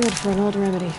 Good for an old remedy.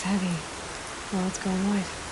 heavy. Well, it's going right.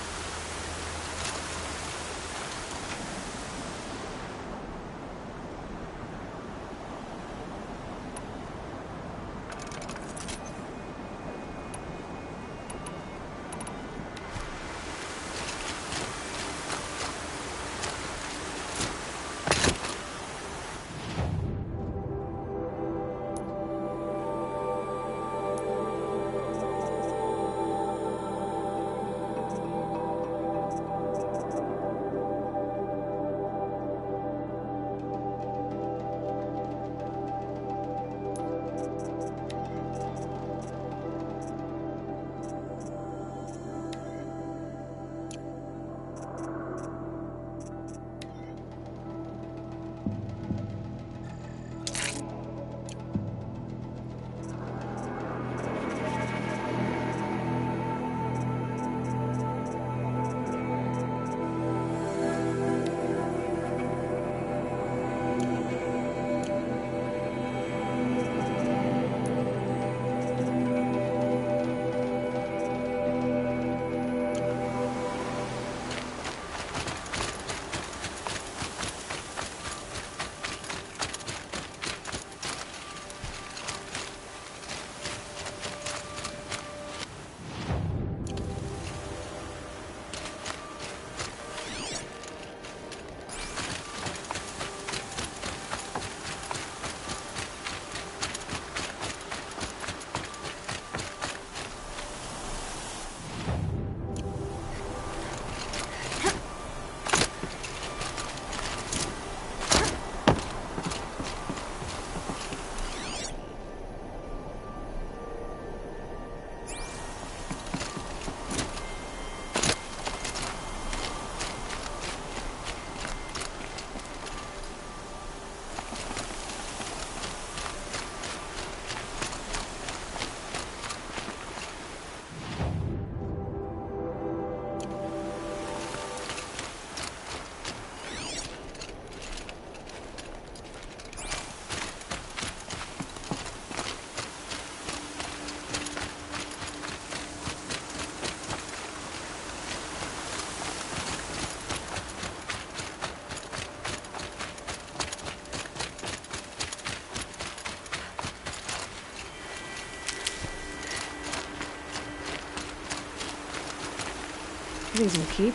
These will keep.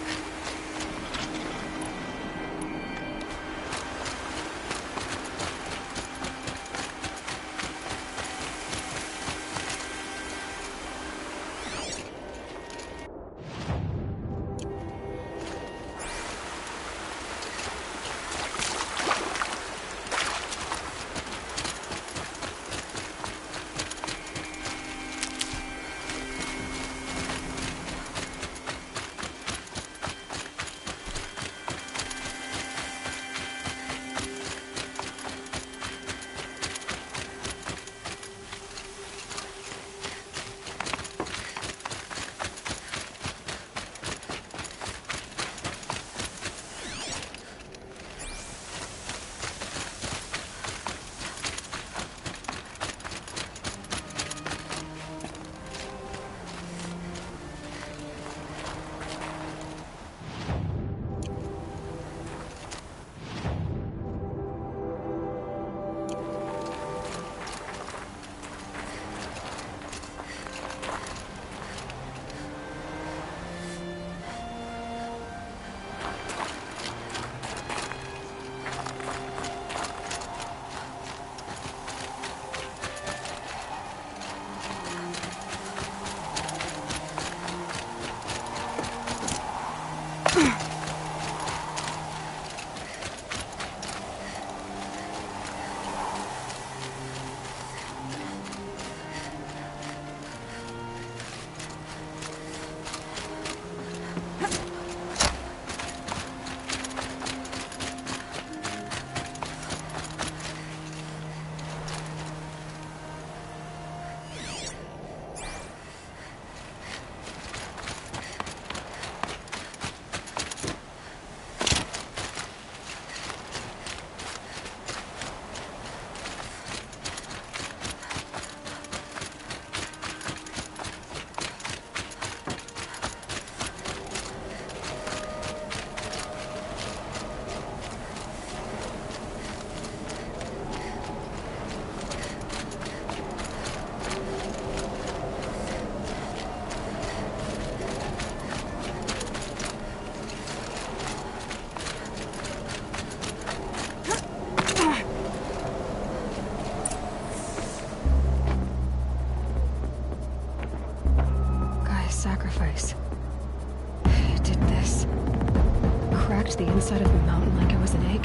cracked the inside of the mountain like it was an egg?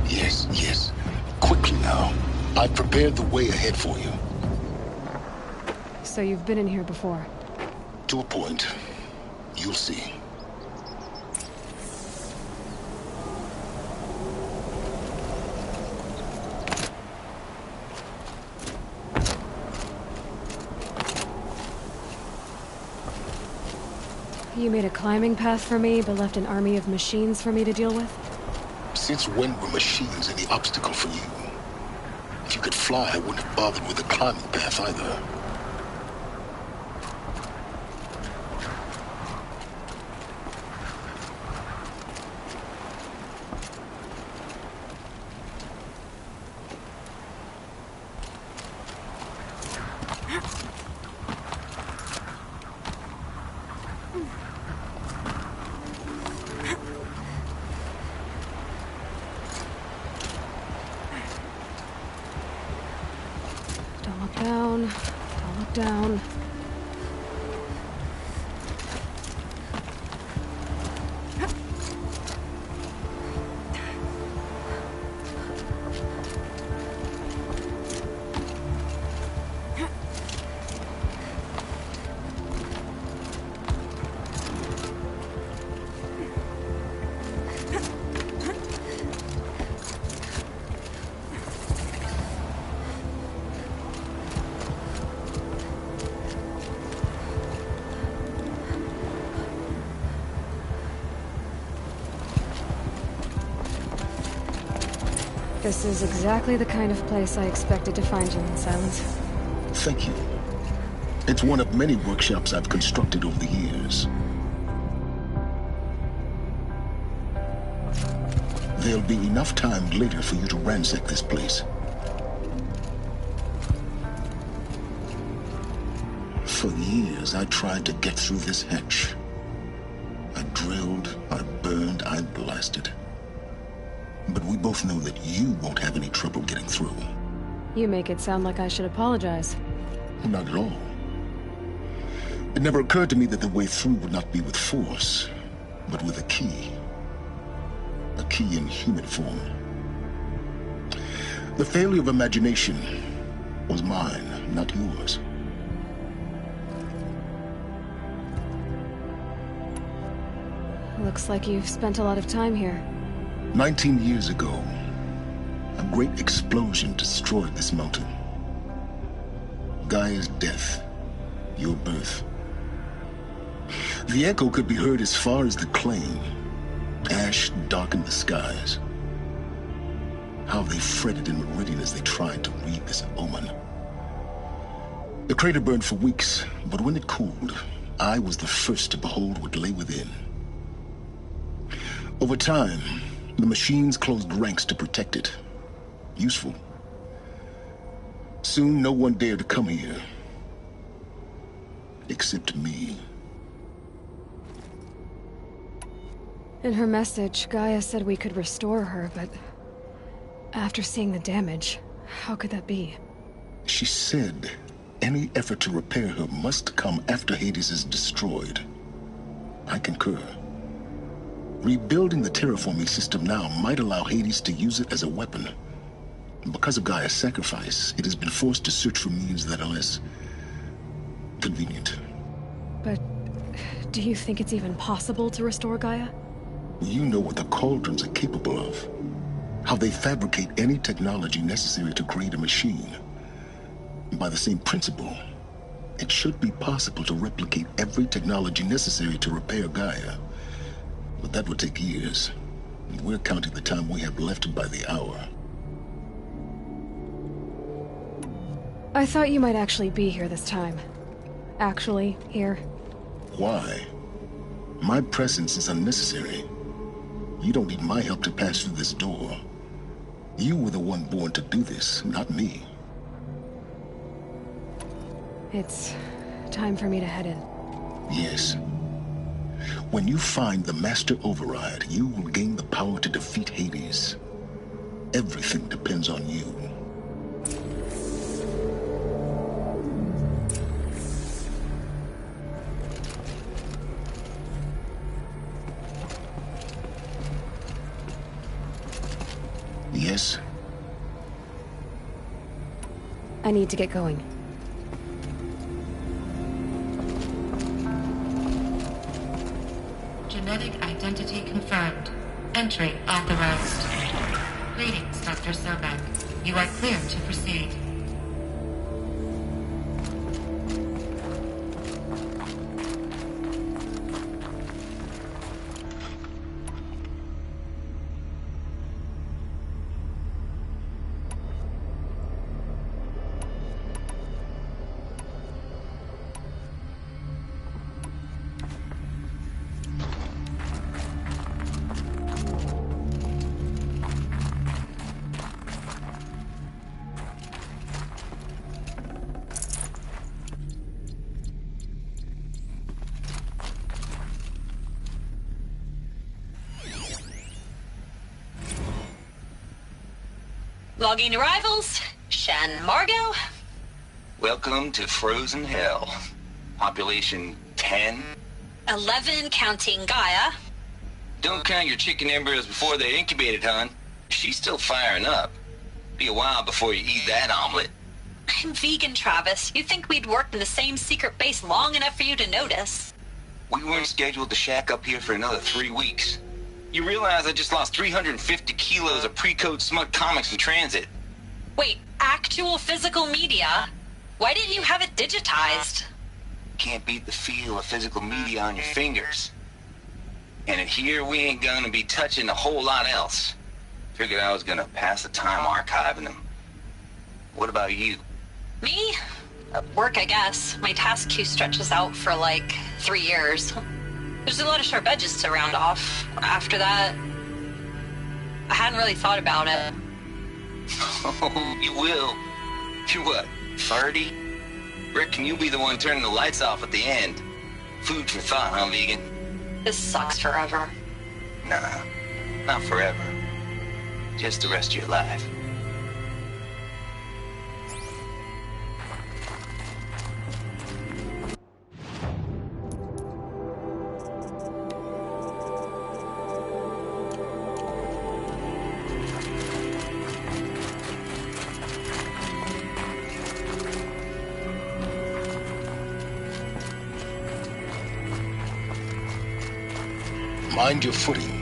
Yes, yes. Quickly now. I've prepared the way ahead for you. So you've been in here before? To a point. You'll see. You made a climbing path for me, but left an army of machines for me to deal with? Since when were machines any obstacle for you? If you could fly, I wouldn't have bothered with the climbing path either. Don't look down. Don't look down. This is exactly the kind of place I expected to find you in, Silence. Thank you. It's one of many workshops I've constructed over the years. There'll be enough time later for you to ransack this place. For years, I tried to get through this hatch. I drilled, I burned, I blasted. But we both know that you won't have any trouble getting through. You make it sound like I should apologize. Not at all. It never occurred to me that the way through would not be with force, but with a key. A key in human form. The failure of imagination was mine, not yours. Looks like you've spent a lot of time here. 19 years ago, a great explosion destroyed this mountain. Gaia's death, your birth. The echo could be heard as far as the claim. Ash darkened the skies. How they fretted in Meridian as they tried to read this omen. The crater burned for weeks, but when it cooled, I was the first to behold what lay within. Over time, the machines closed ranks to protect it. Useful. Soon, no one dared to come here. Except me. In her message, Gaia said we could restore her, but after seeing the damage, how could that be? She said any effort to repair her must come after Hades is destroyed. I concur. Rebuilding the terraforming system now might allow Hades to use it as a weapon. Because of Gaia's sacrifice, it has been forced to search for means that are less convenient. But do you think it's even possible to restore Gaia? You know what the Cauldrons are capable of. How they fabricate any technology necessary to create a machine. By the same principle, it should be possible to replicate every technology necessary to repair Gaia. But that would take years. And we're counting the time we have left by the hour. I thought you might actually be here this time. Actually, here. Why? My presence is unnecessary. You don't need my help to pass through this door. You were the one born to do this, not me. It's time for me to head in. Yes. When you find the Master Override, you will gain the power to defeat Hades. Everything depends on you. Yes? I need to get going. Genetic identity confirmed. Entry authorized. Greetings, Dr. Sobek. You are clear to proceed. Logging arrivals. Shan Margot. Welcome to Frozen Hell. Population 10. 11 counting Gaia. Don't count your chicken embryos before they're incubated, hon. She's still firing up. Be a while before you eat that omelet. I'm vegan, Travis. You'd think we'd worked in the same secret base long enough for you to notice. We weren't scheduled to shack up here for another 3 weeks. You realize I just lost 350 kilos of pre-code smut comics in transit. Wait, actual physical media? Why didn't you have it digitized? Can't beat the feel of physical media on your fingers. And in here, we ain't gonna be touching a whole lot else. Figured I was gonna pass the time archiving them. What about you? Me? Work, I guess. My task queue stretches out for like 3 years. There's a lot of sharp edges to round off. After that, I hadn't really thought about it. Oh, you will. You're what, 30? Reckon you'll be the one turning the lights off at the end. Food for thought, huh, vegan? This sucks forever. Nah, not forever. Just the rest of your life. Mind your footing.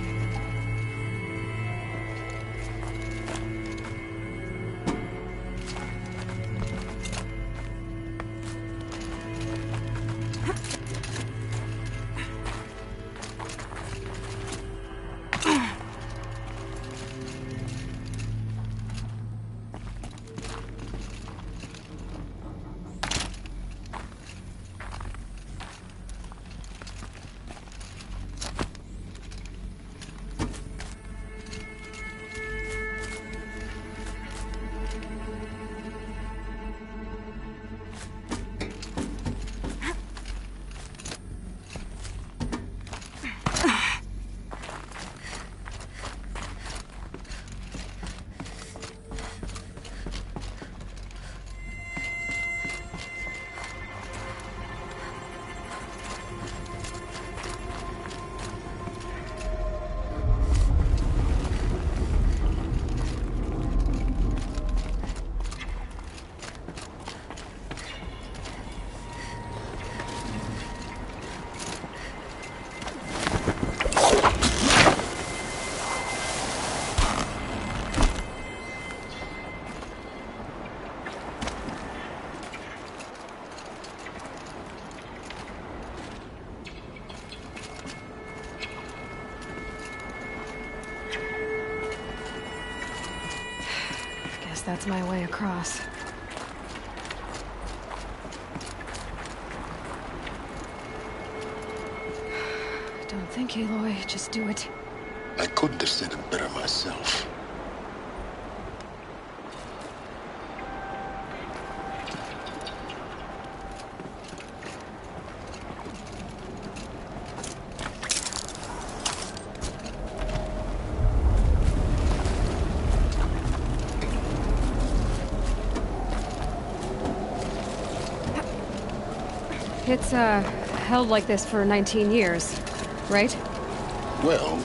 That's my way across. Don't think, Aloy. Just do it. I couldn't have said it better myself. It's, held like this for 19 years, right? Well...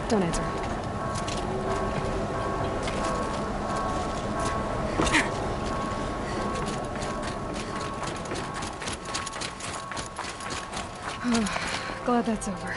Don't answer. Glad that's over.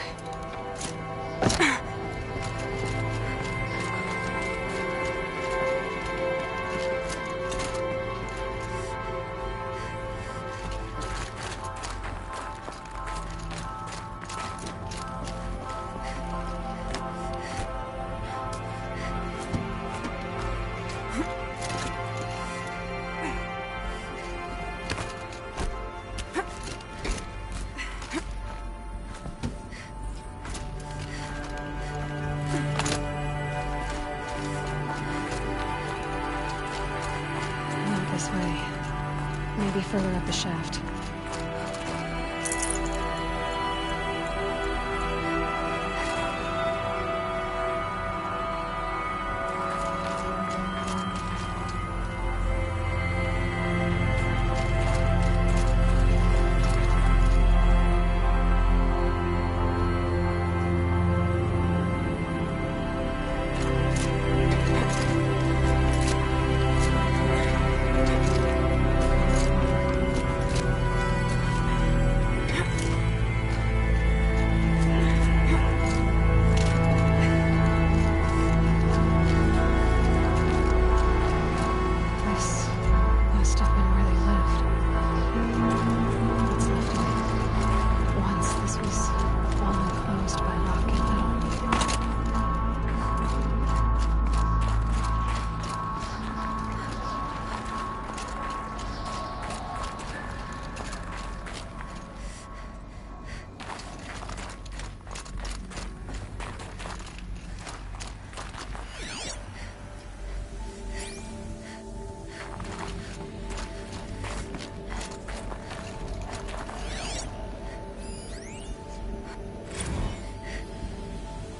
This way. Maybe further up the shaft.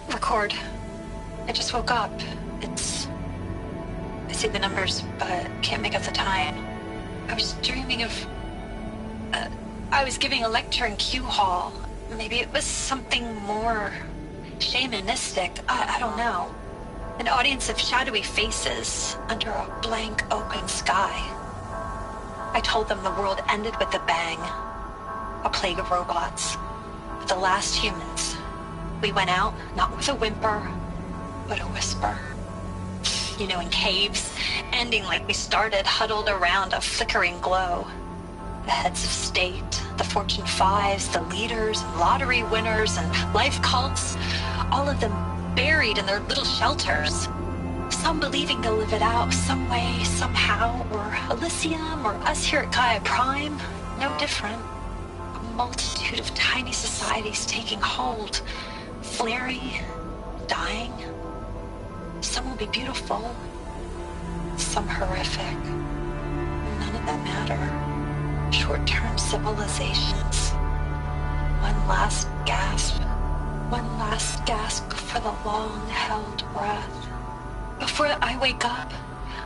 Record. I just woke up. I see the numbers, but can't make out the time. I was dreaming of... I was giving a lecture in Q Hall. Maybe it was something more shamanistic. I don't know. An audience of shadowy faces under a blank open sky. I told them the world ended with a bang. A plague of robots. The last humans. We went out, not with a whimper, but a whisper. You know, in caves, ending like we started, huddled around a flickering glow. The heads of state, the Fortune 5s, the leaders, and lottery winners, and life cults, all of them buried in their little shelters. Some believing they'll live it out some way, somehow, or Elysium, or us here at Gaia Prime, no different. A multitude of tiny societies taking hold, flaring, dying. Some will be beautiful, some horrific. None of them matter. Short-term civilizations. One last gasp. One last gasp for the long-held breath. Before I wake up,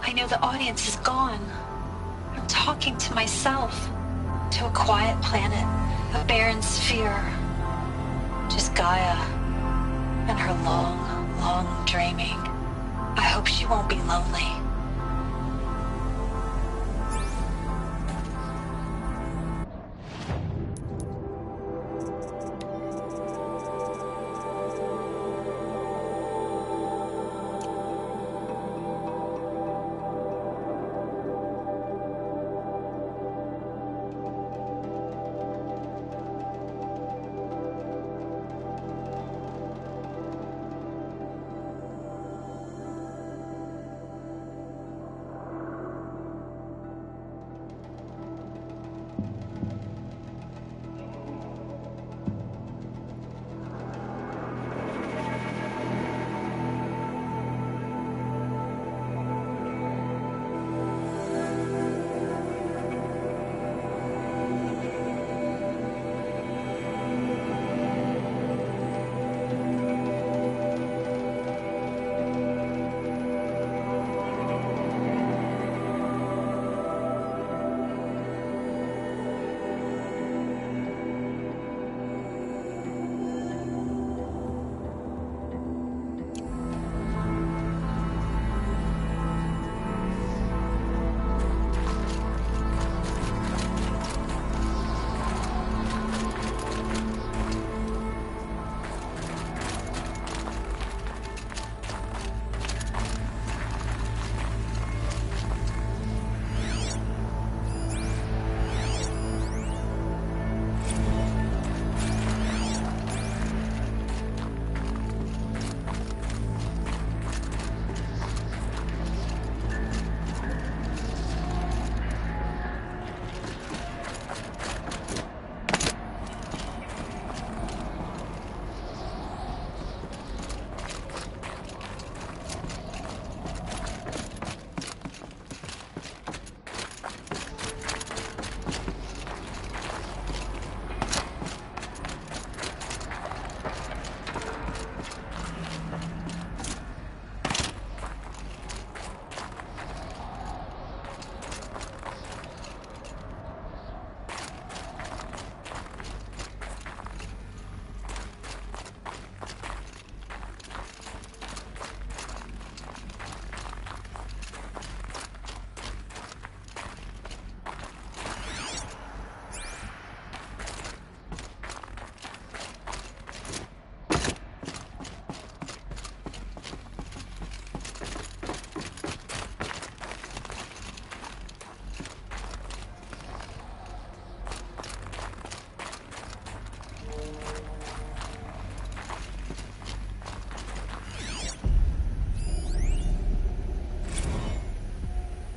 I know the audience is gone. I'm talking to myself, to a quiet planet, a barren sphere. Just Gaia and her long, long dreaming. I hope she won't be lonely.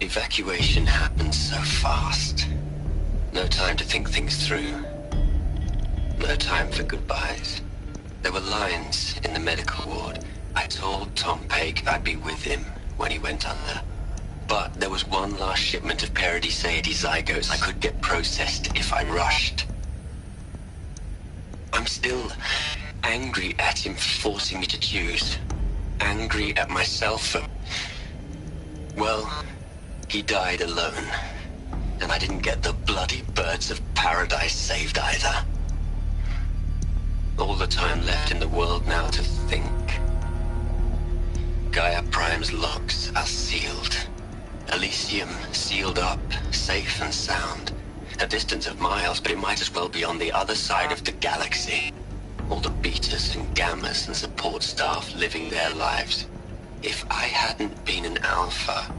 evacuation happened so fast. No time to think things through. No time for goodbyes. There were lines in the medical ward. I told Tom Paik I'd be with him when he went under. But there was one last shipment of Paradiseidae zygotes I could get processed if I rushed. I'm still angry at him for forcing me to choose. Angry at myself for... Well, he died alone. And I didn't get the bloody birds of paradise saved either. All the time left in the world now to think. Gaia Prime's locks are sealed. Elysium sealed up, safe and sound. A distance of miles, but it might as well be on the other side of the galaxy. All the betas and gammas and support staff living their lives. If I hadn't been an alpha,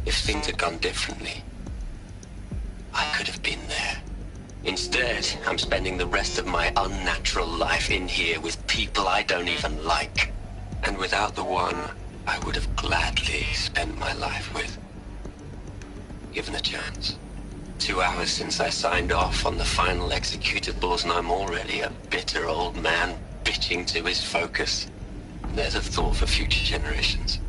if things had gone differently, I could have been there. Instead, I'm spending the rest of my unnatural life in here with people I don't even like. And without the one I would have gladly spent my life with. Given a chance. 2 hours since I signed off on the final executables, and I'm already a bitter old man bitching to his focus. There's a thought for future generations.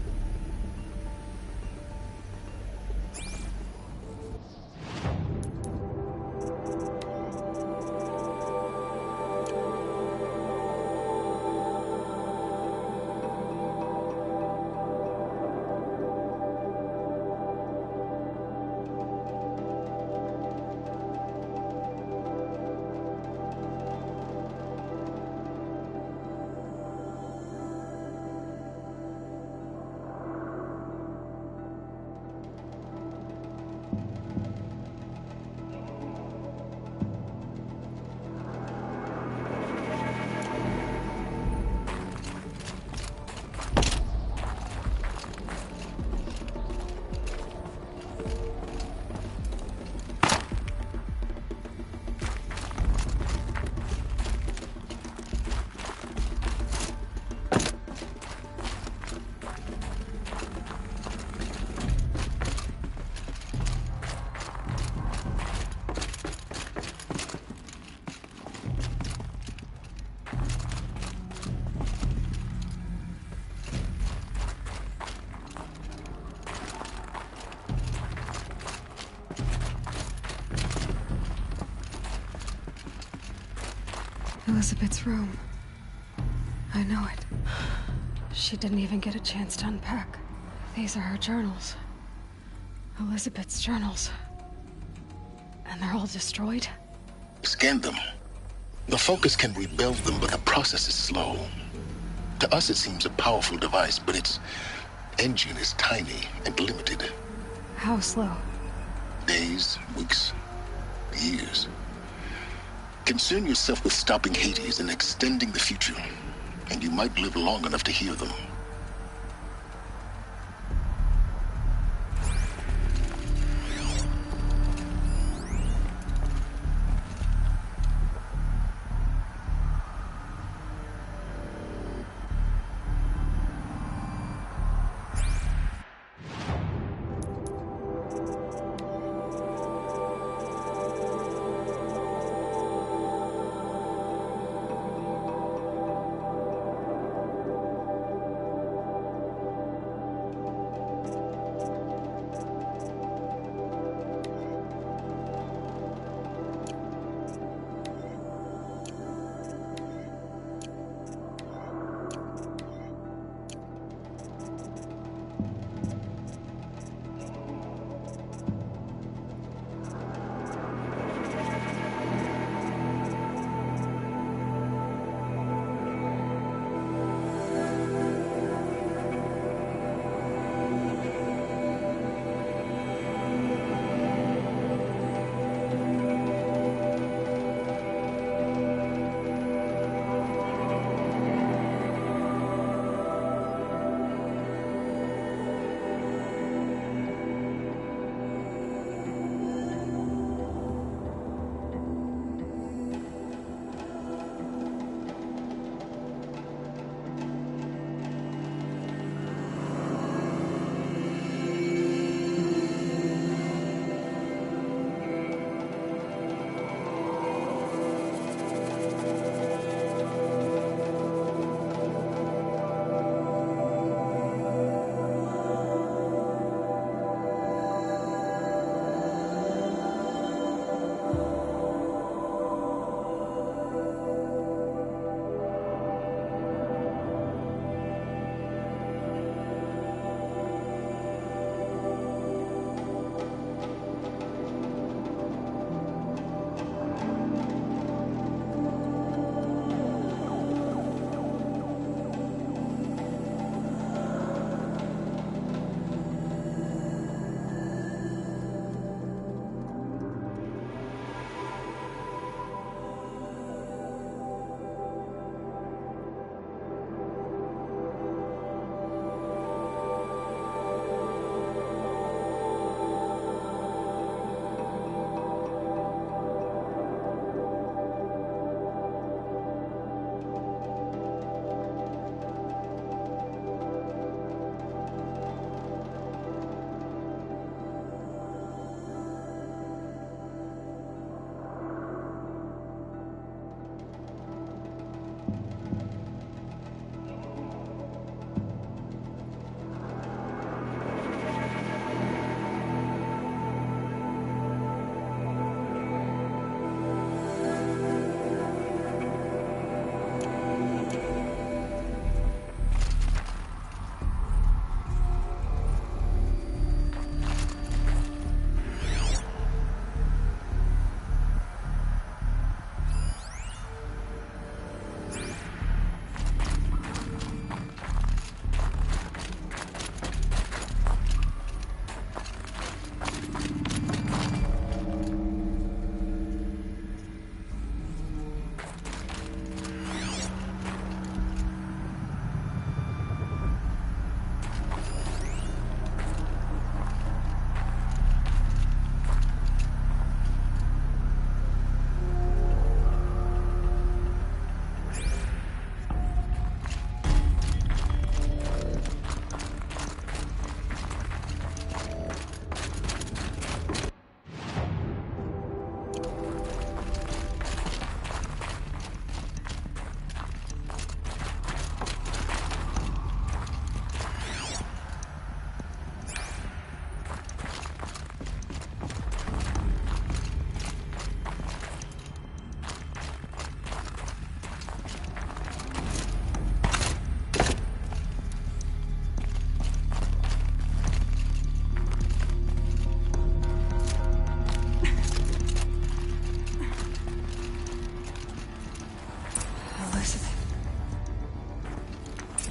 Elizabeth's room. I know it. She didn't even get a chance to unpack. These are her journals. Elizabeth's journals. And they're all destroyed? Scan them. The Focus can rebuild them, but the process is slow. To us it seems a powerful device, but its engine is tiny and limited. How slow? Days, weeks, years. Concern yourself with stopping Hades and extending the future, and you might live long enough to hear them.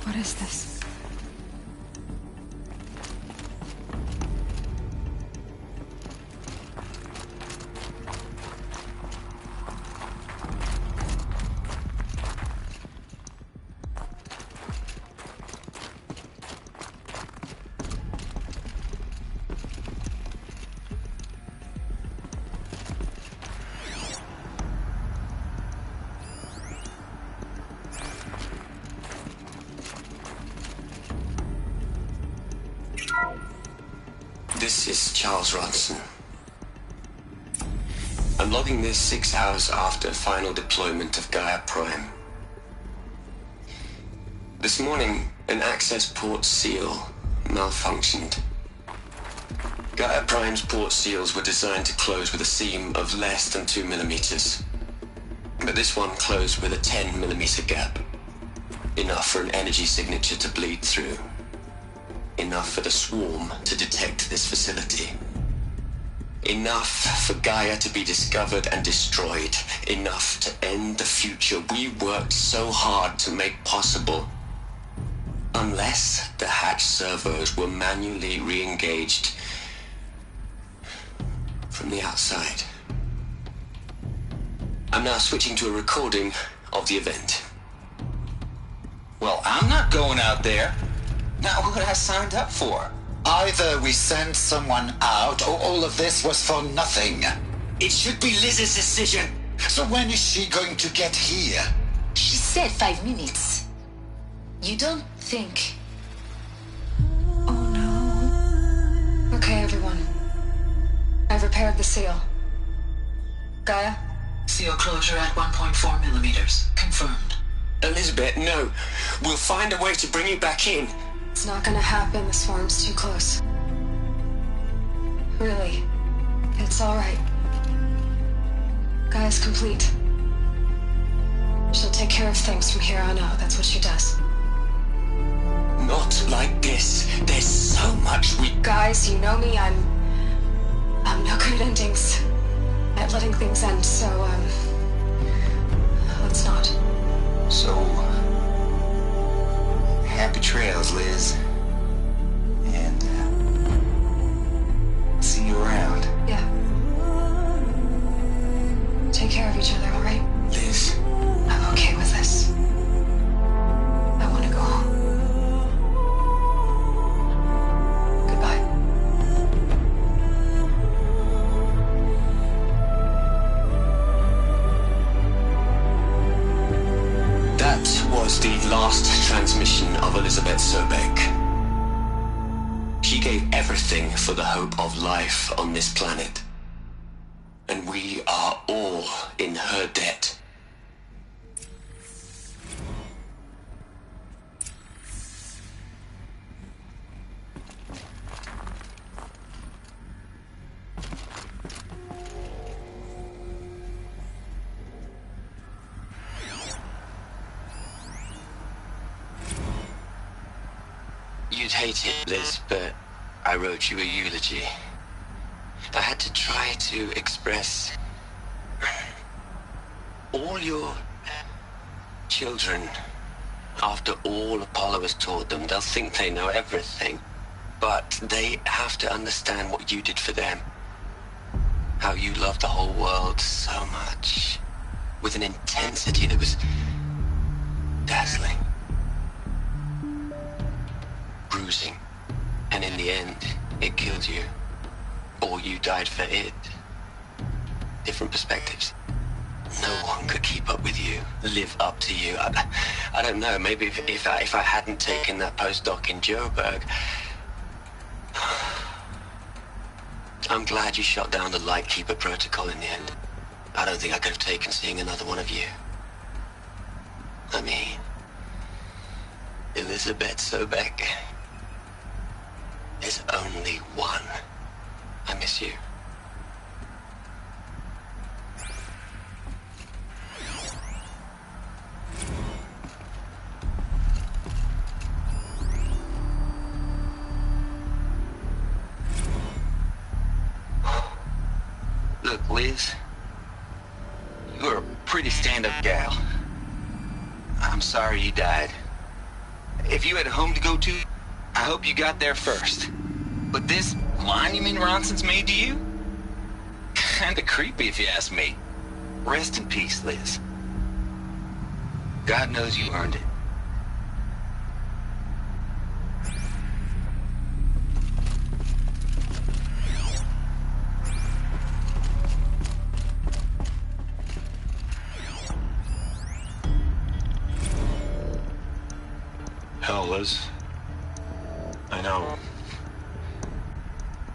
What is this? This is Charles Ronson. I'm logging this 6 hours after final deployment of Gaia Prime. This morning, an access port seal malfunctioned. Gaia Prime's port seals were designed to close with a seam of less than 2 millimeters. But this one closed with a 10 millimeter gap. Enough for an energy signature to bleed through. Enough for the swarm to detect this facility. Enough for Gaia to be discovered and destroyed. Enough to end the future we worked so hard to make possible. Unless the hatch servos were manually re-engaged from the outside. I'm now switching to a recording of the event. Well, I'm not going out there. Not what I signed up for. Either we send someone out, or all of this was for nothing. It should be Liz's decision. So when is she going to get here? She said 5 minutes. You don't think... Oh no. Okay, everyone. I've repaired the seal. Gaia? Seal closure at 1.4 millimeters. Confirmed. Elizabeth, no. We'll find a way to bring you back in. It's not gonna happen. The swarm's too close. Really. It's alright. Gaia's complete. She'll take care of things from here on out. That's what she does. Not like this. There's so much we... Guys, you know me. I'm no good at endings. At letting things end, so, let's not. So, happy trails, Liz. And, see you around. Yeah. Take care of each other, alright? Liz. I'm okay with this. I want to go home. Goodbye. That was the last transmission of Elizabeth Sobeck. She gave everything for the hope of life on this planet. And we are all in her debt. you'd hate it, Liz, but I wrote you a eulogy. I had to try to express all your children. After all Apollo has taught them, they'll think they know everything. But they have to understand what you did for them. How you loved the whole world so much. With an intensity that was dazzling. Bruising. And in the end, it killed you. Or you died for it. Different perspectives. No one could keep up with you, live up to you. I don't know, maybe if I hadn't taken that postdoc in Joburg. I'm glad you shot down the Lightkeeper protocol in the end. I don't think I could have taken seeing another one of you. I mean, Elizabeth Sobek. There's only one. I miss you. Look, Liz, you're a pretty stand-up gal. I'm sorry you died. If you had a home to go to, I hope you got there first. But this monument Ronson's made to you? Kinda creepy if you ask me. Rest in peace, Liz. God knows you earned it. Hell, Liz.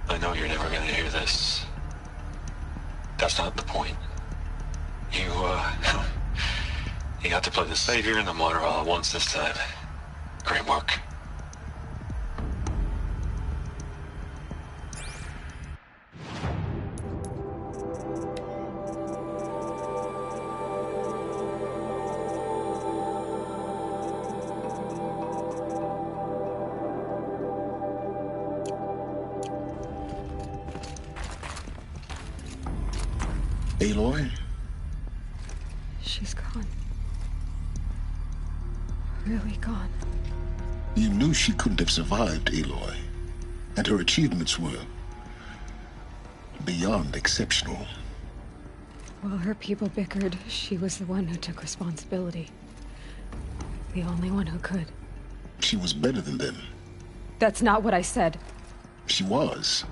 I know you're never gonna hear this. That's not the point. You got to play the savior and the martyr all at once this time. Great work. Aloy? She's gone. Really gone. You knew she couldn't have survived, Aloy. And her achievements were beyond exceptional. While her people bickered, she was the one who took responsibility. The only one who could. She was better than them. That's not what I said. She was.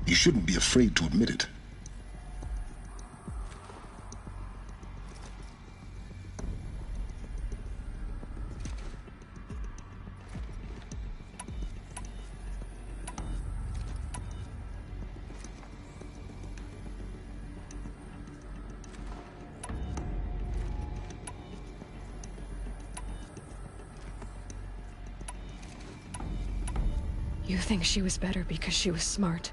You shouldn't be afraid to admit it. You think she was better because she was smart,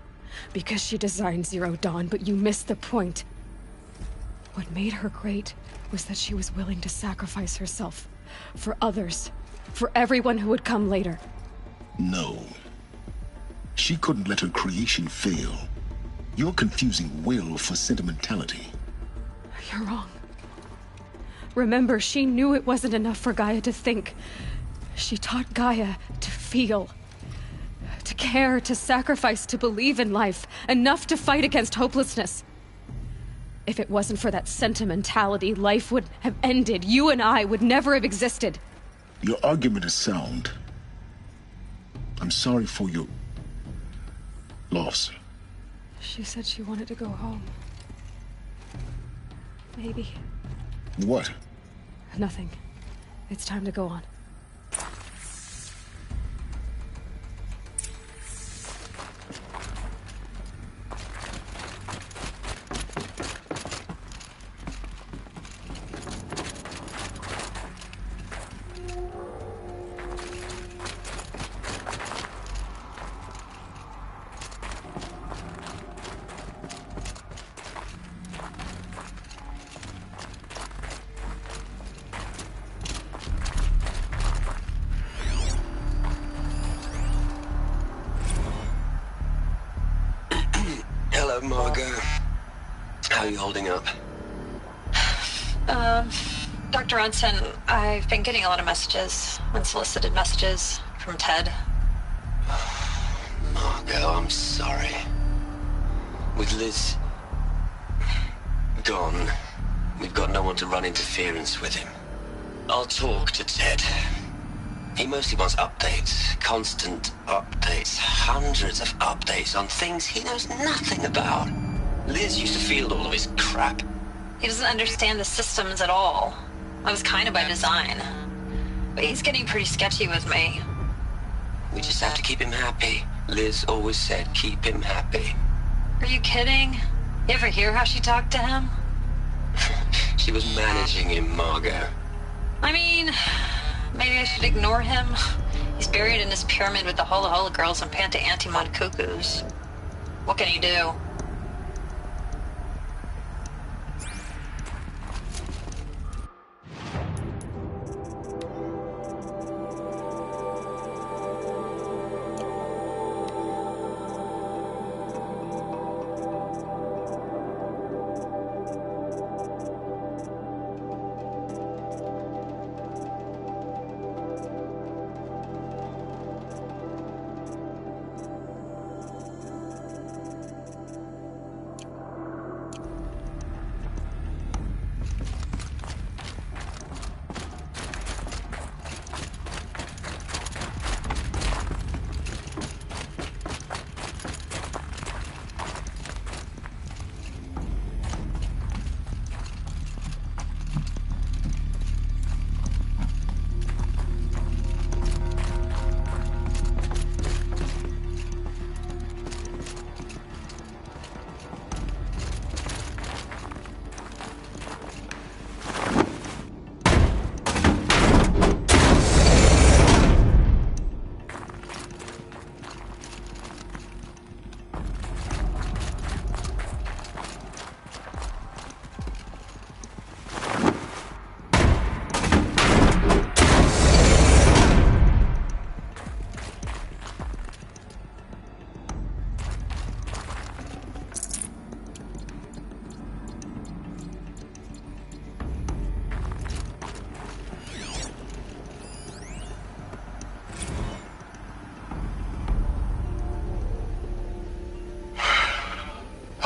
because she designed Zero Dawn, but you missed the point. What made her great was that she was willing to sacrifice herself for others, for everyone who would come later. No. She couldn't let her creation fail. You're confusing will for sentimentality. You're wrong. Remember, she knew it wasn't enough for Gaia to think. She taught Gaia to feel. To care, to sacrifice, to believe in life, enough to fight against hopelessness. If it wasn't for that sentimentality, life would have ended. You and I would never have existed. Your argument is sound. I'm sorry for your loss. She said she wanted to go home. Maybe. What? Nothing. It's time to go on. are you holding up? Dr. Ronson, I've been getting a lot of messages, unsolicited messages from Ted. Margot, I'm sorry. With Liz gone, we've got no one to run interference with him. I'll talk to Ted. He mostly wants updates, constant updates, hundreds of updates on things he knows nothing about. Liz used to field all of his crap. He doesn't understand the systems at all. That was kind of by design. But he's getting pretty sketchy with me. We just have to keep him happy. Liz always said keep him happy. Are you kidding? You ever hear how she talked to him? She was managing him, Margot. I mean, maybe I should ignore him. He's buried in his pyramid with the Hula Hula girls and Panta Antimod cuckoos. What can he do?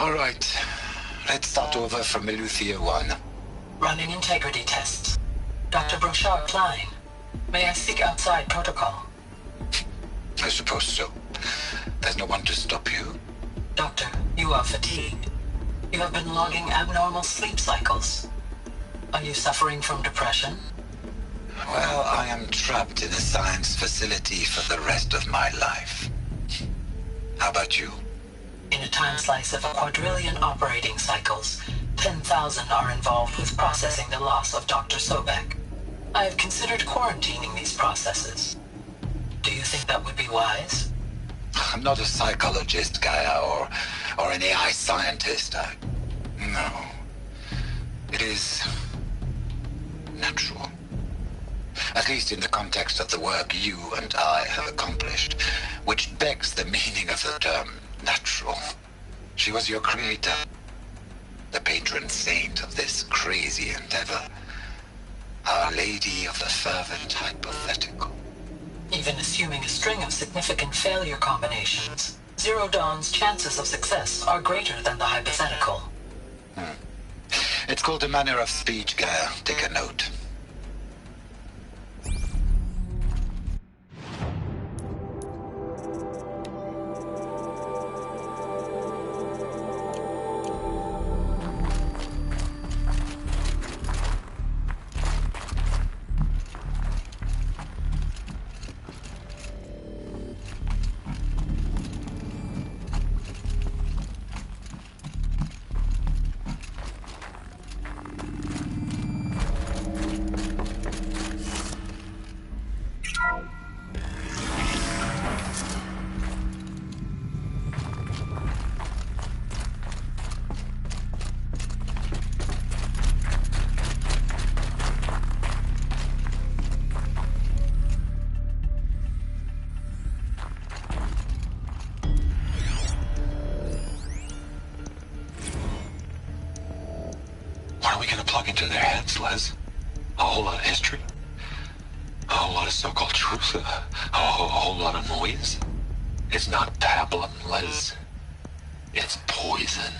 All right. Let's start over from Eleuthia 1. Running integrity tests. Dr. Brochard Klein, may I speak outside protocol? I suppose so. There's no one to stop you. Doctor, you are fatigued. You have been logging abnormal sleep cycles. Are you suffering from depression? Well, I am trapped in a science facility for the rest of my life. How about you? In a time slice of a quadrillion operating cycles, 10,000 are involved with processing the loss of Dr. Sobek. I have considered quarantining these processes. Do you think that would be wise? I'm not a psychologist, Gaia, or an AI scientist. No. It is natural. At least in the context of the work you and I have accomplished, which begs the meaning of the term natural. She was your creator, the patron saint of this crazy endeavor, Our Lady of the Fervent Hypothetical. Even assuming a string of significant failure combinations, Zero Dawn's chances of success are greater than the hypothetical. It's called a manner of speech, Gaia. Take a note. plug into their heads, Les. A whole lot of history. A whole lot of so-called truth. A whole lot of noise. It's not pablum, Les. It's poison.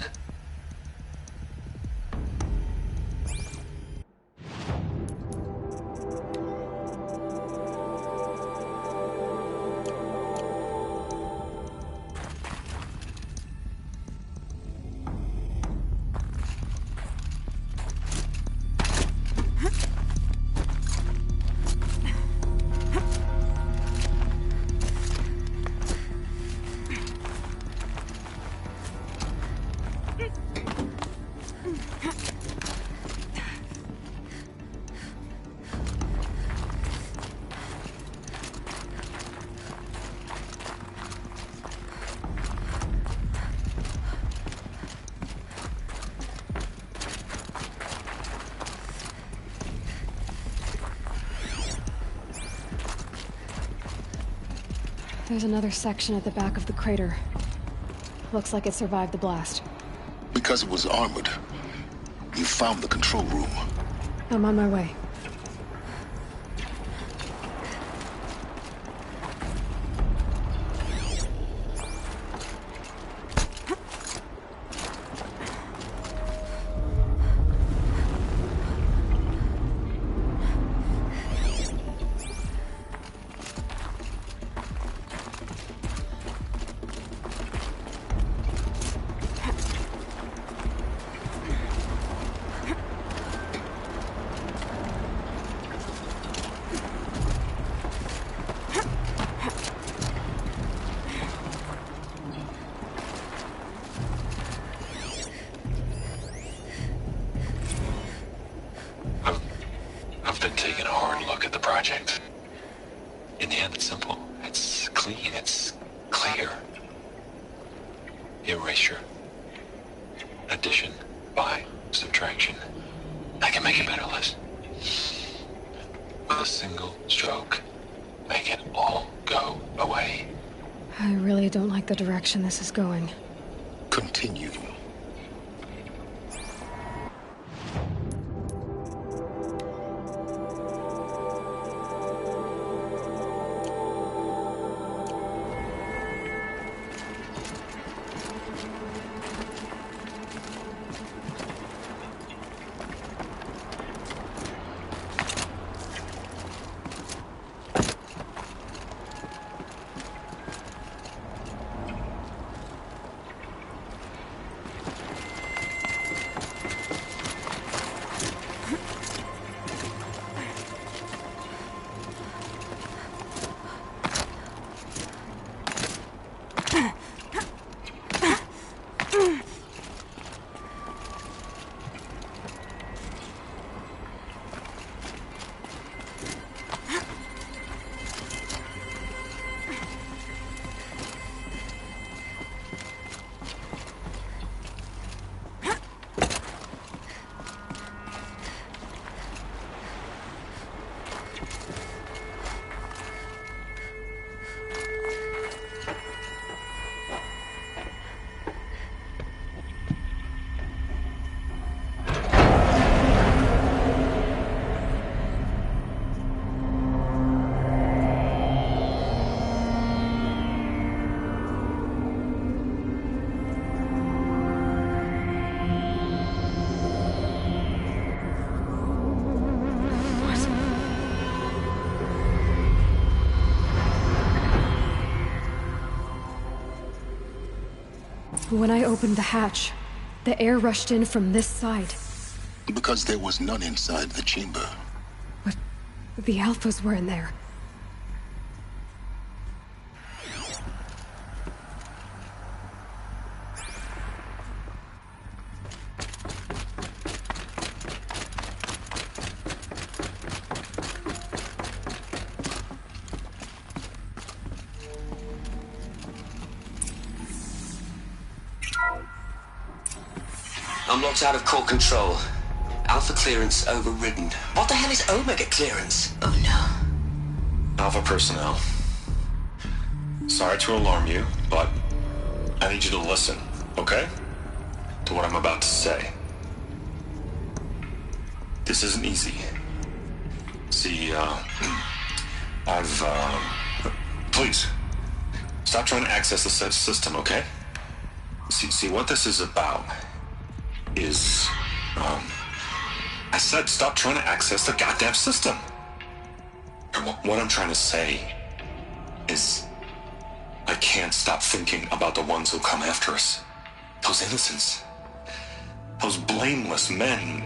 There's another section at the back of the crater. Looks like it survived the blast. Because it was armored, you found the control room. I'm on my way. I've been taking a hard look at the project. In the end, it's simple. It's clean. It's clear. Erasure. Addition by subtraction. I can make it better, Liz. With a single stroke, make it all go away. I really don't like the direction this is going. Continue. When I opened the hatch, the air rushed in from this side. Because there was none inside the chamber. But the Alphas were in there. I'm locked out of core control. Alpha clearance overridden. What the hell is Omega clearance? Oh no. Alpha personnel. Sorry to alarm you, but I need you to listen, okay? To what I'm about to say. This isn't easy. See, please, stop trying to access the system, okay? See, what this is about is, I said stop trying to access the goddamn system. And what I'm trying to say is, I can't stop thinking about the ones who come after us. Those innocents. Those blameless men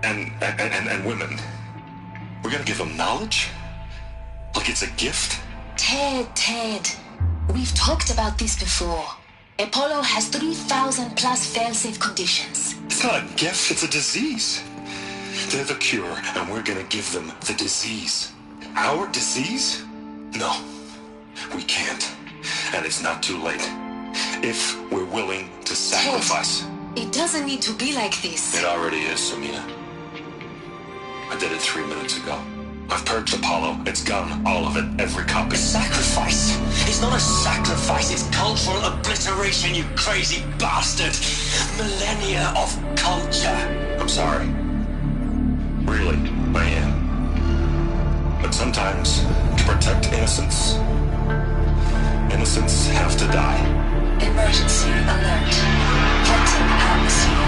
and women. We're gonna give them knowledge? Like it's a gift? Ted. We've talked about this before. Apollo has 3,000 plus fail-safe conditions. It's not a gift, it's a disease. They're the cure, and we're gonna give them the disease. Our disease? No, we can't. And it's not too late. If we're willing to sacrifice. Ted, it doesn't need to be like this. It already is, Samina. I did it 3 minutes ago. I've purged Apollo. It's gone. All of it. Every copy. Sacrifice? It's not a sacrifice. It's cultural obliteration, you crazy bastard. Millennia of culture. I'm sorry. Really, I am. But sometimes, to protect innocence, innocents have to die. Emergency alert. Hunting atmosphere.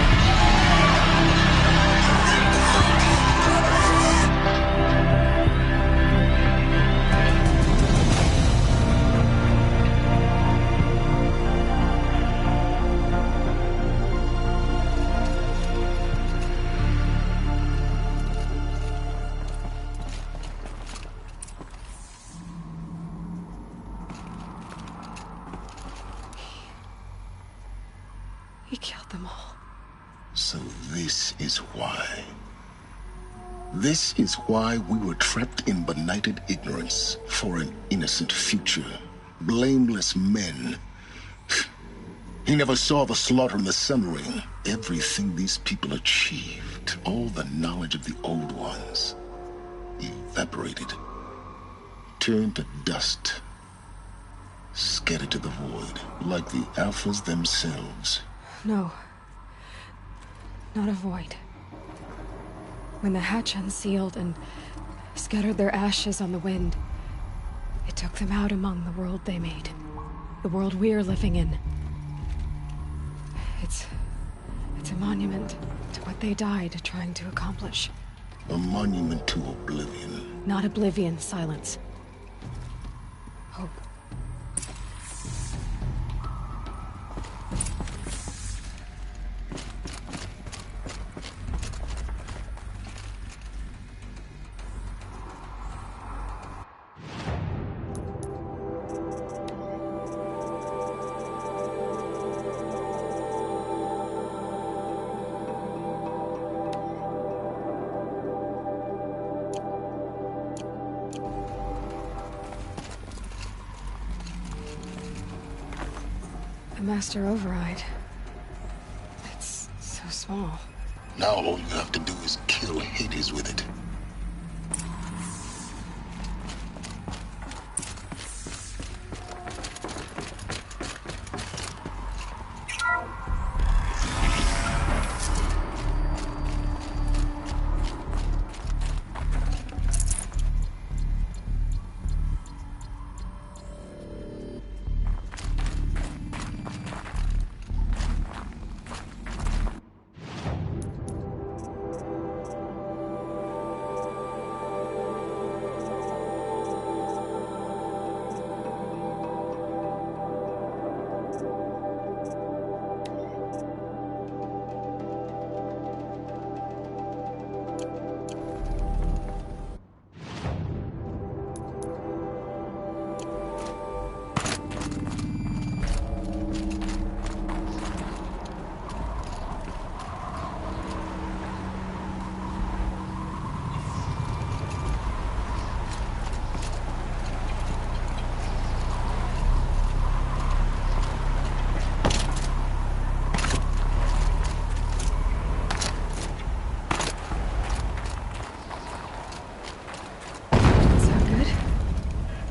He killed them all. So this is why. This is why we were trapped in benighted ignorance for an innocent future. Blameless men. He never saw the slaughter in the sun ring. Everything these people achieved, all the knowledge of the old ones, evaporated, turned to dust, scattered to the void, like the Alphas themselves. No. Not a void. When the hatch unsealed and scattered their ashes on the wind, it took them out among the world they made. The world we're living in. It's a monument to what they died trying to accomplish. A monument to oblivion. Not oblivion, silence. Hope. Master override. It's so small. Now all you have to do is kill Hades with it.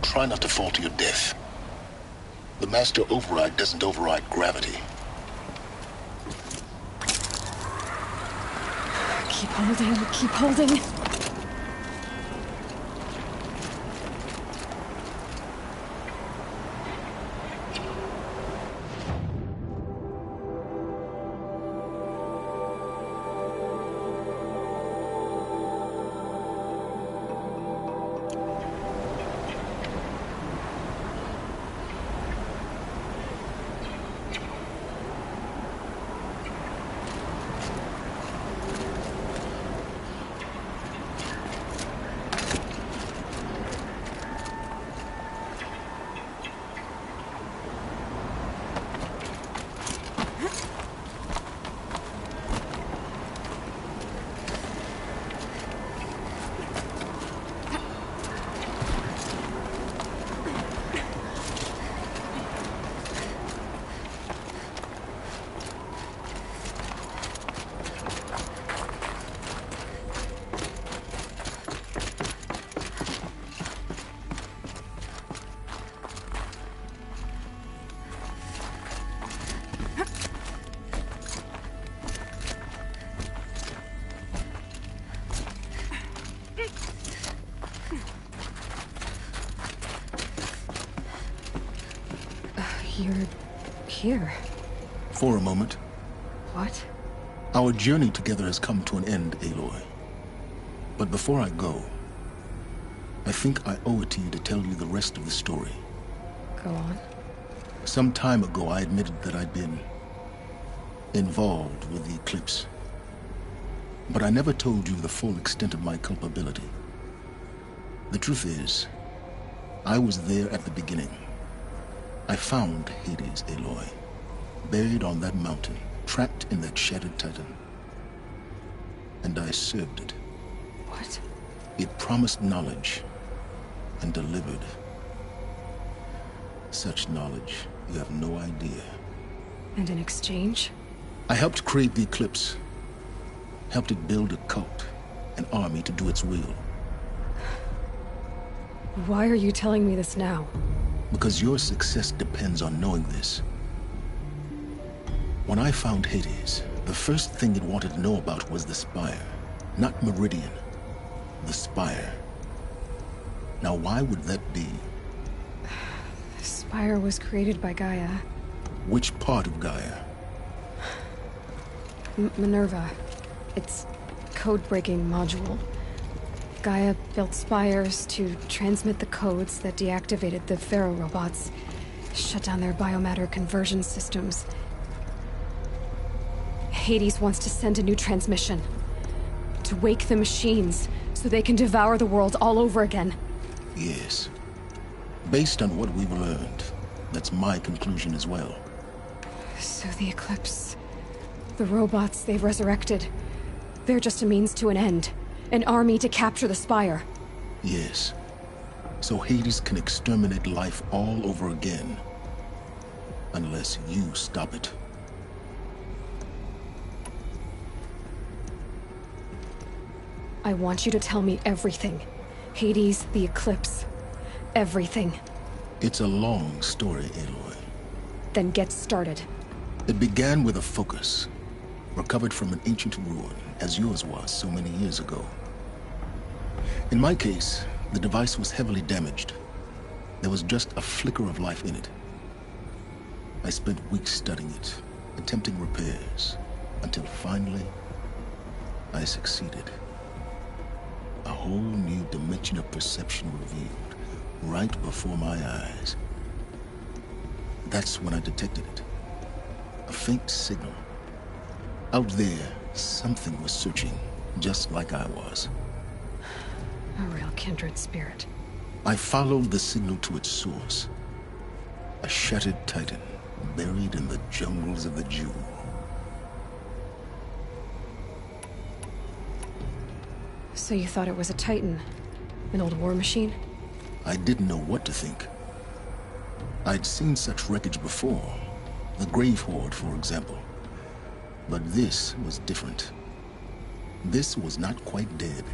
Try not to fall to your death. The Master Override doesn't override gravity. Keep holding, keep holding. You're here. For a moment. What? Our journey together has come to an end, Aloy. But before I go, I think I owe it to you to tell you the rest of the story. Go on. Some time ago, I admitted that I'd been involved with the eclipse. But I never told you the full extent of my culpability. The truth is, I was there at the beginning. I found Hades, Aloy, buried on that mountain, trapped in that shattered titan. And I served it. What? It promised knowledge and delivered. Such knowledge, you have no idea. And in exchange? I helped create the eclipse. Helped it build a cult, an army to do its will. Why are you telling me this now? Because your success depends on knowing this. When I found Hades, the first thing it wanted to know about was the Spire. Not Meridian. The Spire. Now, why would that be? The Spire was created by Gaia. Which part of Gaia? Minerva. It's code-breaking module. Gaia built spires to transmit the codes that deactivated the Pharaoh robots, shut down their biomatter conversion systems. Hades wants to send a new transmission. To wake the machines, so they can devour the world all over again. Yes. Based on what we've learned, that's my conclusion as well. So the Eclipse... the robots they've resurrected... they're just a means to an end. An army to capture the Spire. Yes. So Hades can exterminate life all over again. Unless you stop it. I want you to tell me everything. Hades, the Eclipse. Everything. It's a long story, Aloy. Then get started. It began with a focus. Recovered from an ancient ruin, as yours was so many years ago. In my case, the device was heavily damaged. There was just a flicker of life in it. I spent weeks studying it, attempting repairs, until finally, I succeeded. A whole new dimension of perception revealed, right before my eyes. That's when I detected it. A faint signal. Out there, something was searching, just like I was. A real kindred spirit. I followed the signal to its source. A shattered titan, buried in the jungles of the Jewel. So you thought it was a titan? An old war machine? I didn't know what to think. I'd seen such wreckage before. The Grave Horde, for example. But this was different. This was not quite dead.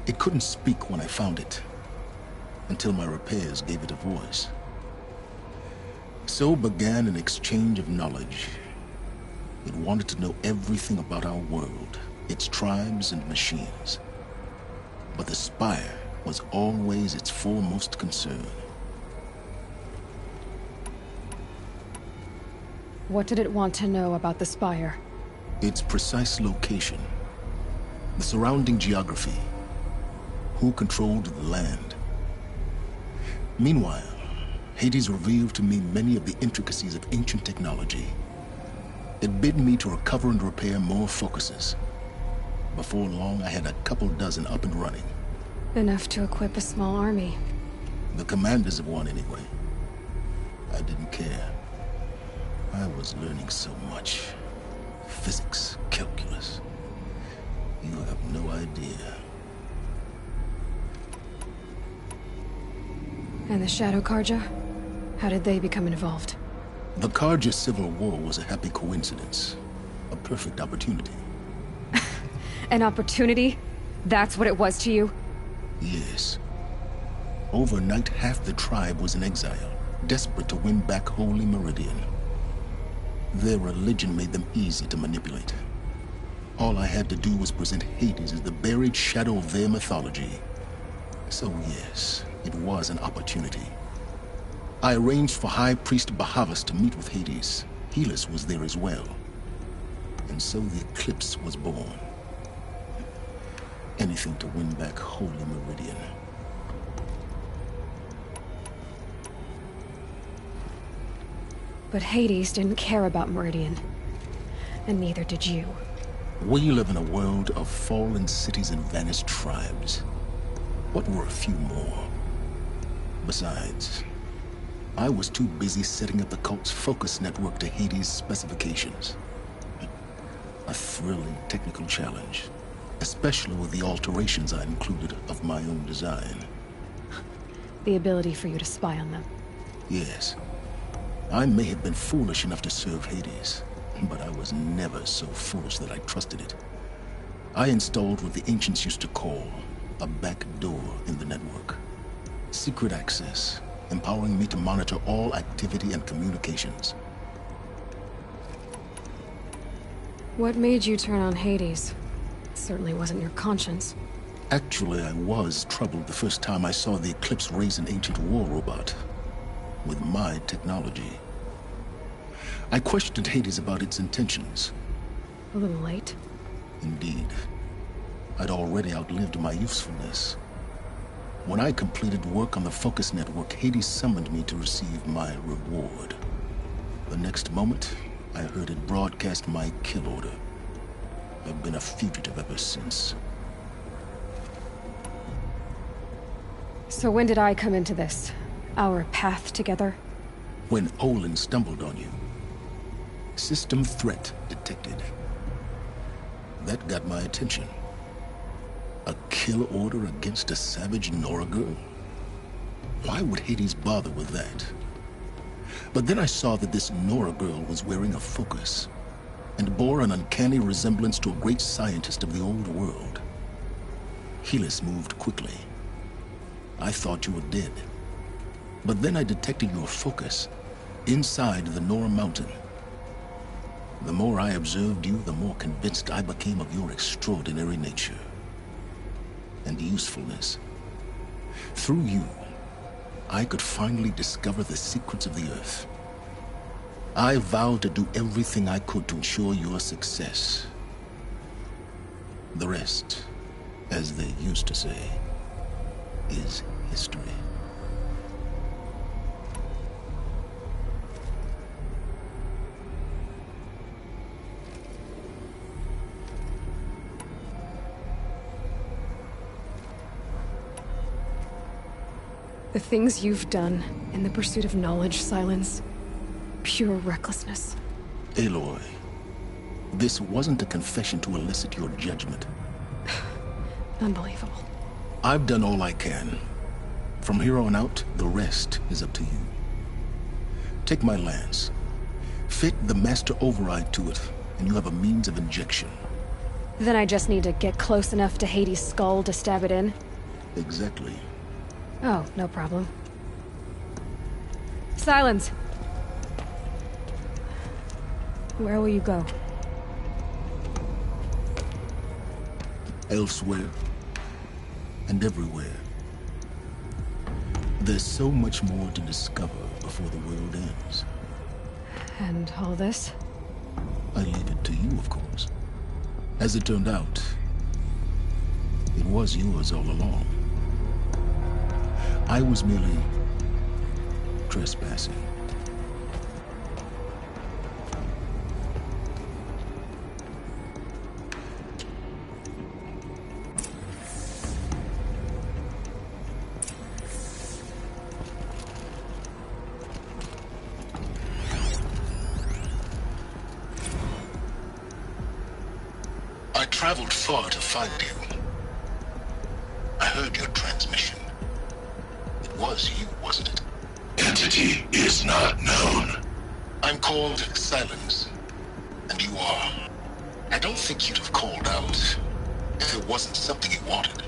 It couldn't speak when I found it, until my repairs gave it a voice. So began an exchange of knowledge. It wanted to know everything about our world, its tribes and machines. But the Spire was always its foremost concern. What did it want to know about the Spire? Its precise location, the surrounding geography, who controlled the land. Meanwhile, Hades revealed to me many of the intricacies of ancient technology. It bid me to recover and repair more focuses. Before long, I had a couple dozen up and running. Enough to equip a small army. The commanders of one, anyway. I didn't care. I was learning so much. Physics, calculus. You have no idea. And the Shadow Karja? How did they become involved? The Karja Civil War was a happy coincidence. A perfect opportunity. An opportunity? That's what it was to you? Yes. Overnight, half the tribe was in exile, desperate to win back Holy Meridian. Their religion made them easy to manipulate. All I had to do was present Hades as the buried shadow of their mythology. So yes, it was an opportunity. I arranged for High Priest Bahavas to meet with Hades. Helis was there as well. And so the eclipse was born. Anything to win back Holy Meridian. But Hades didn't care about Meridian. And neither did you. We live in a world of fallen cities and vanished tribes. What were a few more? Besides, I was too busy setting up the cult's focus network to Hades' specifications. A thrilling technical challenge, especially with the alterations I included of my own design. The ability for you to spy on them. Yes. I may have been foolish enough to serve Hades, but I was never so foolish that I trusted it. I installed what the ancients used to call a back door in the network. Secret access, empowering me to monitor all activity and communications. What made you turn on Hades? It certainly wasn't your conscience. Actually, I was troubled the first time I saw the Eclipse raise an ancient war robot. With my technology. I questioned Hades about its intentions. A little late. Indeed. I'd already outlived my usefulness. When I completed work on the Focus Network, Hades summoned me to receive my reward. The next moment, I heard it broadcast my kill order. I've been a fugitive ever since. So when did I come into this? Our path together? When Olin stumbled on you. System threat detected. That got my attention. A kill order against a savage Nora girl? Why would Hades bother with that? But then I saw that this Nora girl was wearing a focus, and bore an uncanny resemblance to a great scientist of the old world. Helis moved quickly. I thought you were dead. But then I detected your focus inside the Nora mountain. The more I observed you, the more convinced I became of your extraordinary nature and usefulness. Through you, I could finally discover the secrets of the Earth. I vowed to do everything I could to ensure your success. The rest, as they used to say, is history. The things you've done in the pursuit of knowledge, Silence. Pure recklessness. Aloy, this wasn't a confession to elicit your judgment. Unbelievable. I've done all I can. From here on out, the rest is up to you. Take my lance. Fit the master override to it, and you have a means of injection. Then I just need to get close enough to Hades' skull to stab it in? Exactly. Oh, no problem. Silence! Where will you go? elsewhere, and everywhere. There's so much more to discover before the world ends. And all this? I leave it to you, of course. As it turned out, it was yours all along. I was merely trespassing. I traveled far to find you. I heard your transmission. It was you, wasn't it? Entity is not known. I'm called Silence, and you are. I don't think you'd have called out if it wasn't something you wanted.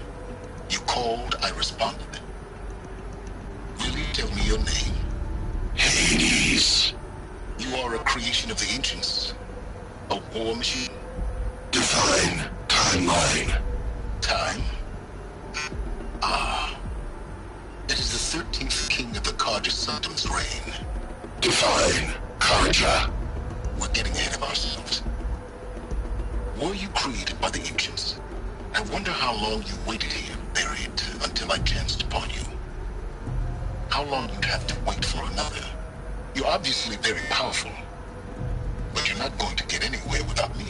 You called, I responded. Will you tell me your name? Hades. You are a creation of the ancients. A war machine. Define timeline. Time? Ah. It is the 13th king of the Karja Sultan's reign. Define Karja. We're getting ahead of ourselves. Were you created by the ancients? I wonder how long you waited here, buried, until I chanced upon you. How long you'd have to wait for another. You're obviously very powerful, but you're not going to get anywhere without me.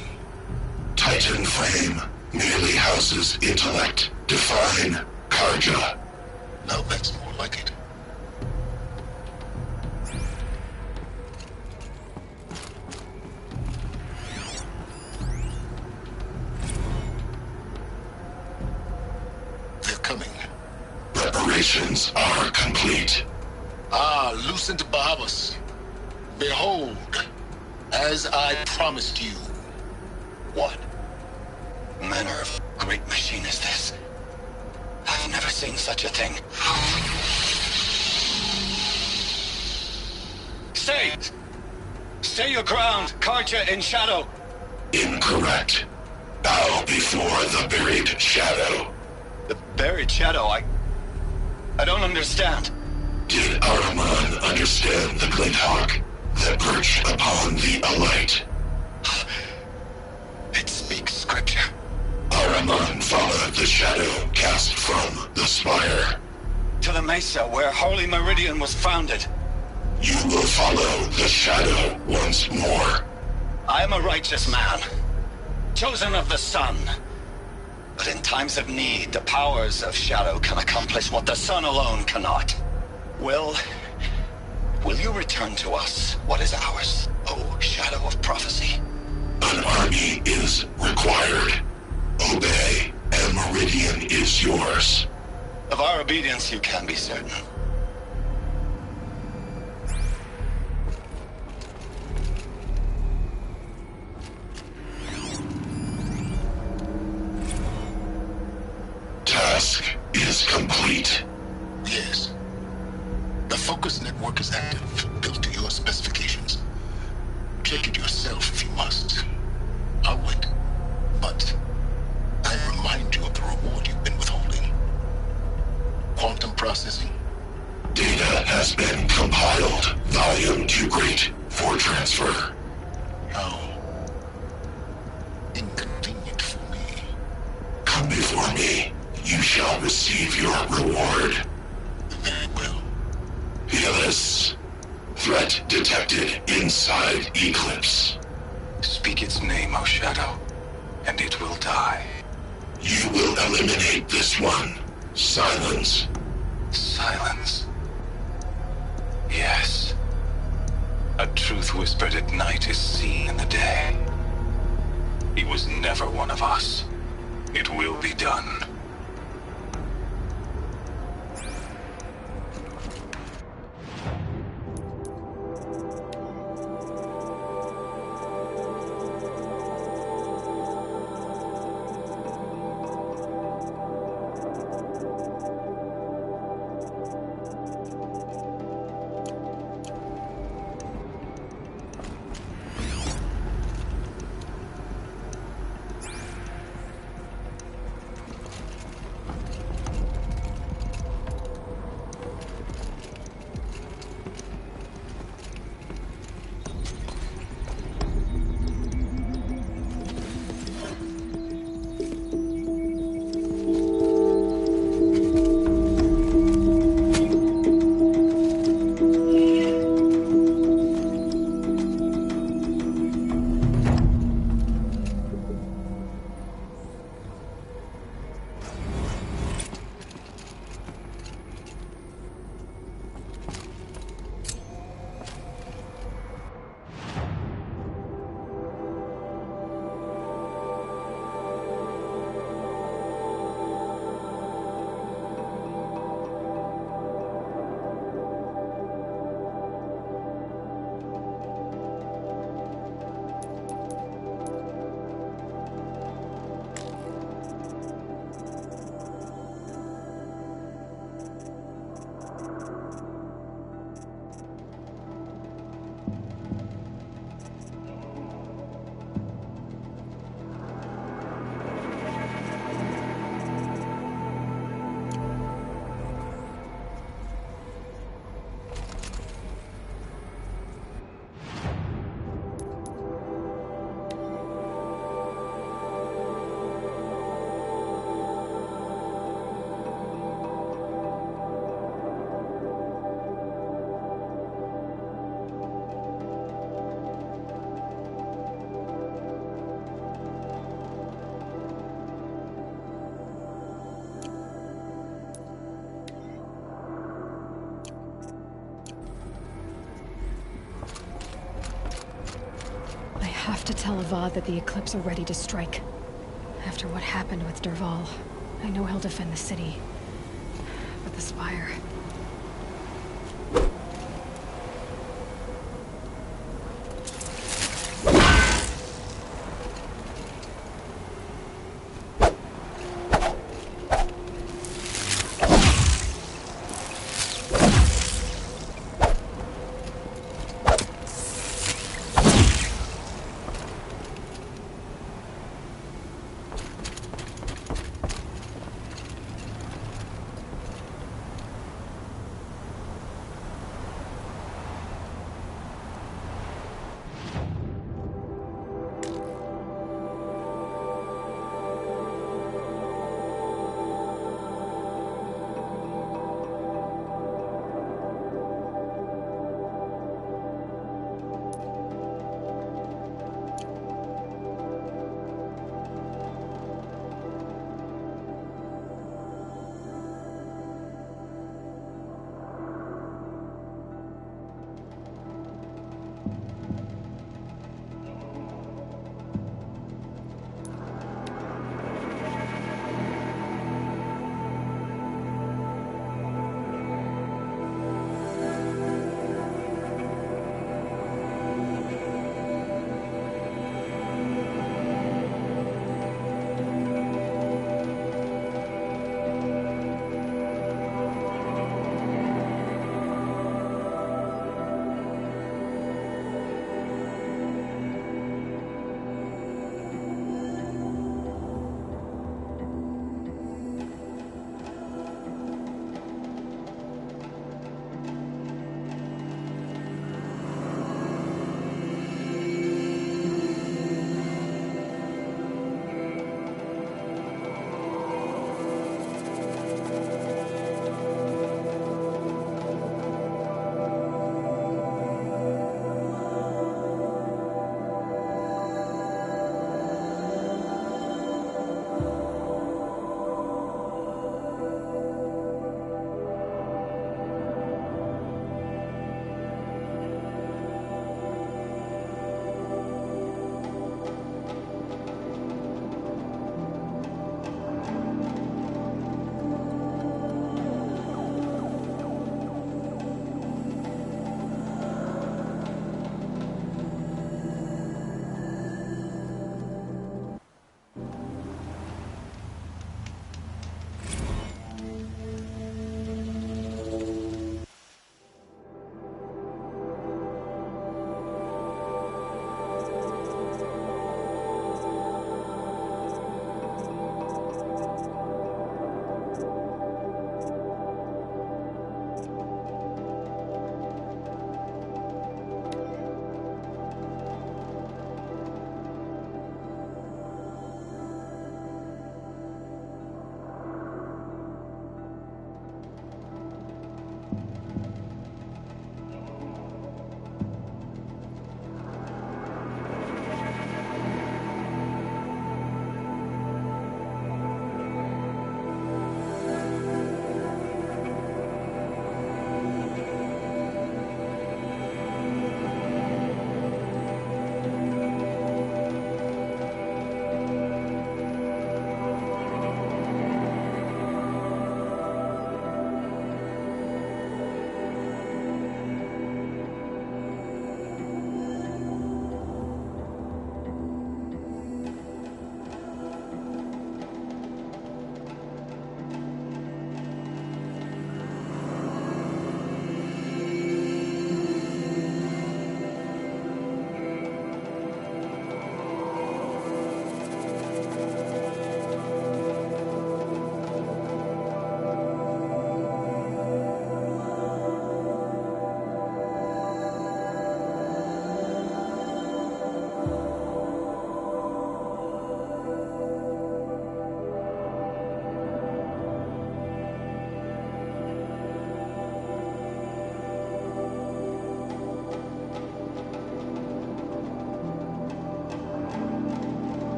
Titan Flame merely houses intellect. Define Karja. Now that's more like it. They're coming. Preparations are complete. Ah, Lucent Bahavas. Behold, as I promised you. What manner of great machine is this? I've never seen such a thing. Stay! Stay your ground, Karja in shadow! Incorrect. Bow before the buried shadow. The buried shadow? I don't understand. Did Ahriman understand the glint hawk that perched upon the alight? It speaks scripture. Ahriman followed the shadow cast from the spire. To the mesa where Holy Meridian was founded. You will follow the shadow once more. I am a righteous man, chosen of the sun. But in times of need, the powers of shadow can accomplish what the sun alone cannot. Will you return to us what is ours, O shadow of prophecy? An army is required. Obey, and Meridian is yours. Of our obedience you can be certain. Task is complete. Yes. The focus network is active, built to your specifications. Check it yourself if you must. I'll wait. But I remind you of the reward you've been withholding. Quantum processing? Data has been compiled. Volume too great for transfer. How inconvenient for me. Come before me. You shall receive your reward. Very well. Fearless. Threat detected inside Eclipse. Speak its name, O Shadow, and it will die. You will eliminate this one. Silence. Silence. Yes. A truth whispered at night is seen in the day. He was never one of us. It will be done. tell Avad that the Eclipse are ready to strike. After what happened with Derval, I know he'll defend the city. But the Spire...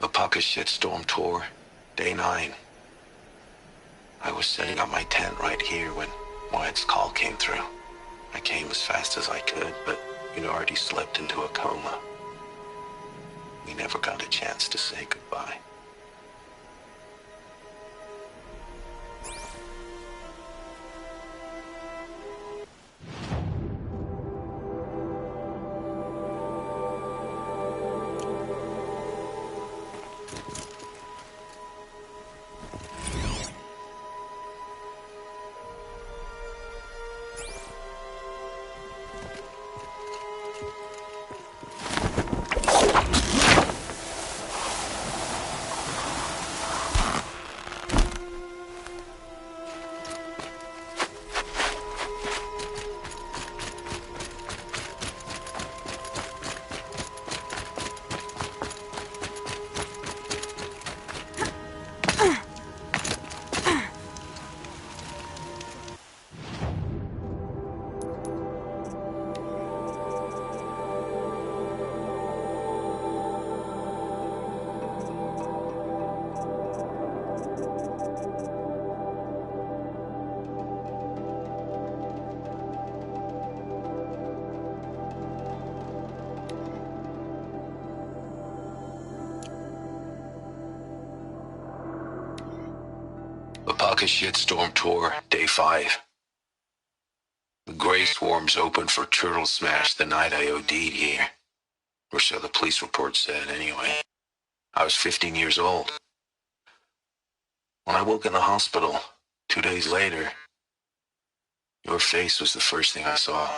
The Pocket Shitstorm Tour, Day 9. I was setting up my tent right here when Wyatt's call came through. I came as fast as I could, but he'd already slipped into a coma. We never got a chance to say goodbye. The Pocket Shitstorm Tour, Day 5. The gray swarms opened for turtle smash the night I OD'd here. Or so the police report said, anyway. I was 15 years old. When I woke in the hospital, 2 days later, your face was the first thing I saw.